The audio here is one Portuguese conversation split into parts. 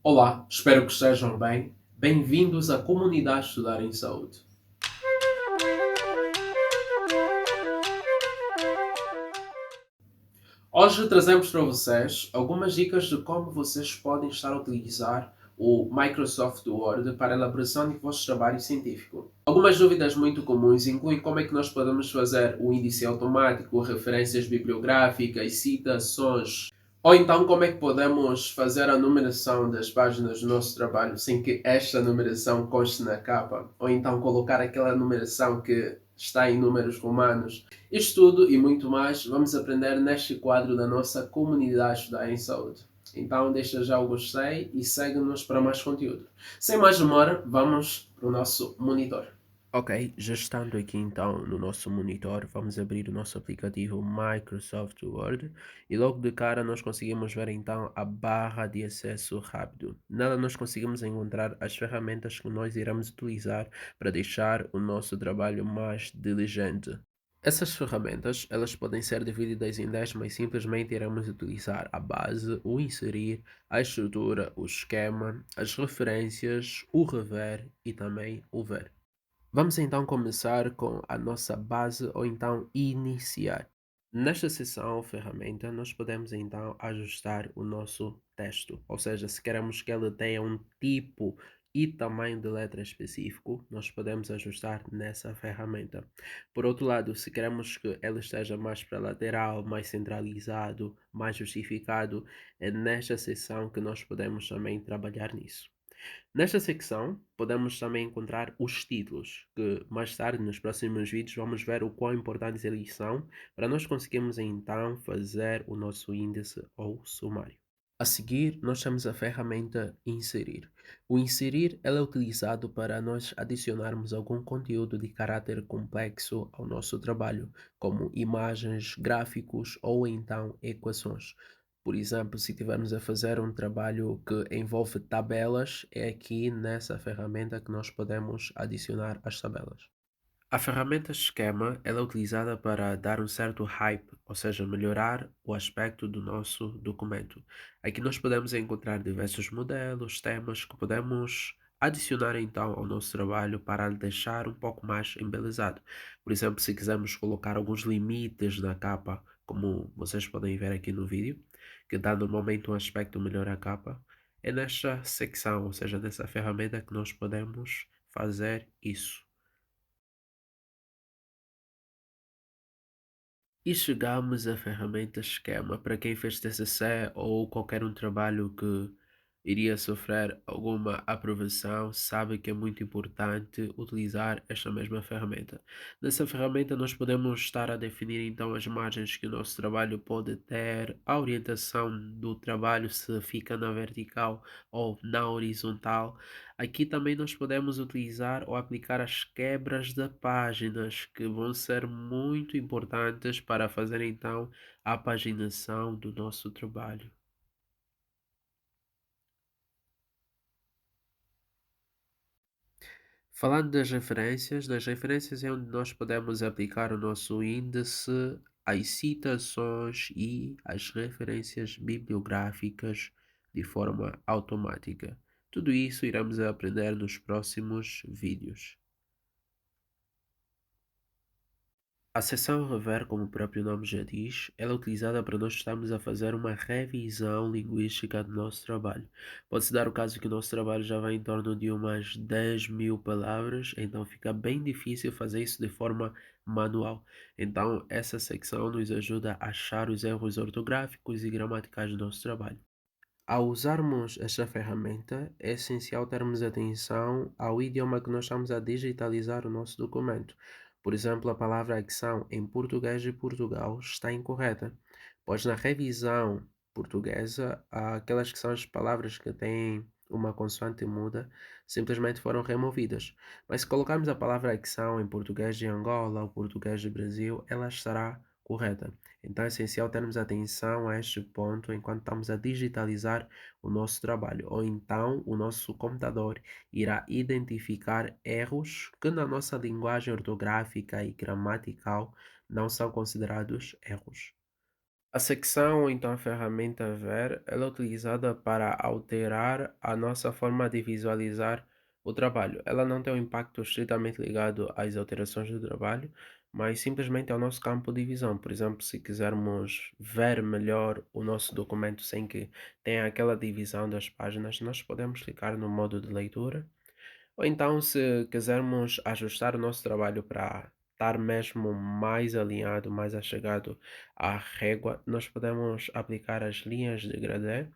Olá, espero que estejam bem. Bem-vindos à comunidade Estudar em Saúde. Hoje trazemos para vocês algumas dicas de como vocês podem estar a utilizar o Microsoft Word para a elaboração de vosso trabalho científico. Algumas dúvidas muito comuns incluem como é que nós podemos fazer o índice automático, referências bibliográficas, citações, ou então como é que podemos fazer a numeração das páginas do nosso trabalho sem que esta numeração conste na capa, ou então colocar aquela numeração que está em números romanos. Isto tudo e muito mais vamos aprender neste quadro da nossa comunidade Estudar em Saúde. Então deixa já o gostei e segue-nos para mais conteúdo. Sem mais demora, vamos para o nosso monitor. Ok, já estando aqui então no nosso monitor, vamos abrir o nosso aplicativo Microsoft Word e logo de cara nós conseguimos ver então a barra de acesso rápido. Nela nós conseguimos encontrar as ferramentas que nós iremos utilizar para deixar o nosso trabalho mais diligente. Essas ferramentas, elas podem ser divididas em 10, mas simplesmente iremos utilizar a base, o inserir, a estrutura, o esquema, as referências, o rever e também o ver. Vamos então começar com a nossa base ou então iniciar. Nesta seção ferramenta, nós podemos então ajustar o nosso texto, ou seja, se queremos que ele tenha um tipo e tamanho de letra específico, nós podemos ajustar nessa ferramenta. Por outro lado, se queremos que ele esteja mais para lateral, mais centralizado, mais justificado, é nesta seção que nós podemos também trabalhar nisso. Nesta secção, podemos também encontrar os títulos, que mais tarde, nos próximos vídeos, vamos ver o quão importantes eles são para nós conseguirmos então fazer o nosso índice ou sumário. A seguir, nós temos a ferramenta Inserir. O Inserir ela é utilizado para nós adicionarmos algum conteúdo de caráter complexo ao nosso trabalho, como imagens, gráficos ou então equações. Por exemplo, se estivermos a fazer um trabalho que envolve tabelas, é aqui nessa ferramenta que nós podemos adicionar as tabelas. A ferramenta Esquema ela é utilizada para dar um certo hype, ou seja, melhorar o aspecto do nosso documento. Aqui nós podemos encontrar diversos modelos, temas que podemos adicionar então ao nosso trabalho para deixar um pouco mais embelezado. Por exemplo, se quisermos colocar alguns limites na capa, como vocês podem ver aqui no vídeo, que dá normalmente um aspecto melhor à capa, é nesta secção, ou seja, nessa ferramenta que nós podemos fazer isso. E chegamos à ferramenta Esquema. Para quem fez TCC ou qualquer um trabalho que iria sofrer alguma aprovação, sabe que é muito importante utilizar esta mesma ferramenta. Nessa ferramenta nós podemos estar a definir então as margens que o nosso trabalho pode ter, a orientação do trabalho se fica na vertical ou na horizontal. Aqui também nós podemos utilizar ou aplicar as quebras de páginas, que vão ser muito importantes para fazer então a paginação do nosso trabalho. Falando das referências é onde nós podemos aplicar o nosso índice, as citações e as referências bibliográficas de forma automática. Tudo isso iremos aprender nos próximos vídeos. A seção rever, como o próprio nome já diz, ela é utilizada para nós estarmos a fazer uma revisão linguística do nosso trabalho. Pode-se dar o caso que o nosso trabalho já vai em torno de umas 10.000 palavras, então fica bem difícil fazer isso de forma manual. Então, essa secção nos ajuda a achar os erros ortográficos e gramaticais do nosso trabalho. Ao usarmos esta ferramenta, é essencial termos atenção ao idioma que nós estamos a digitalizar o nosso documento. Por exemplo, a palavra ação em português de Portugal está incorreta, pois na revisão portuguesa, aquelas que são as palavras que têm uma consoante muda simplesmente foram removidas. Mas se colocarmos a palavra ação em português de Angola ou português de Brasil, ela estará correta. Então é essencial termos atenção a este ponto enquanto estamos a digitalizar o nosso trabalho, ou então o nosso computador irá identificar erros que na nossa linguagem ortográfica e gramatical não são considerados erros. A secção ou então a ferramenta Ver, ela é utilizada para alterar a nossa forma de visualizar o trabalho. Ela não tem um impacto estritamente ligado às alterações do trabalho, mas simplesmente ao nosso campo de visão. Por exemplo, se quisermos ver melhor o nosso documento sem que tenha aquela divisão das páginas, nós podemos clicar no modo de leitura ou então, se quisermos ajustar o nosso trabalho para estar mesmo mais alinhado, mais achegado à régua, nós podemos aplicar as linhas de gradé,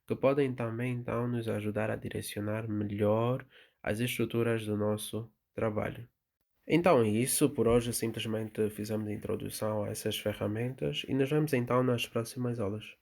que podem também então nos ajudar a direcionar melhor as estruturas do nosso trabalho. Então é isso, por hoje simplesmente fizemos a introdução a essas ferramentas e nos vemos então nas próximas aulas.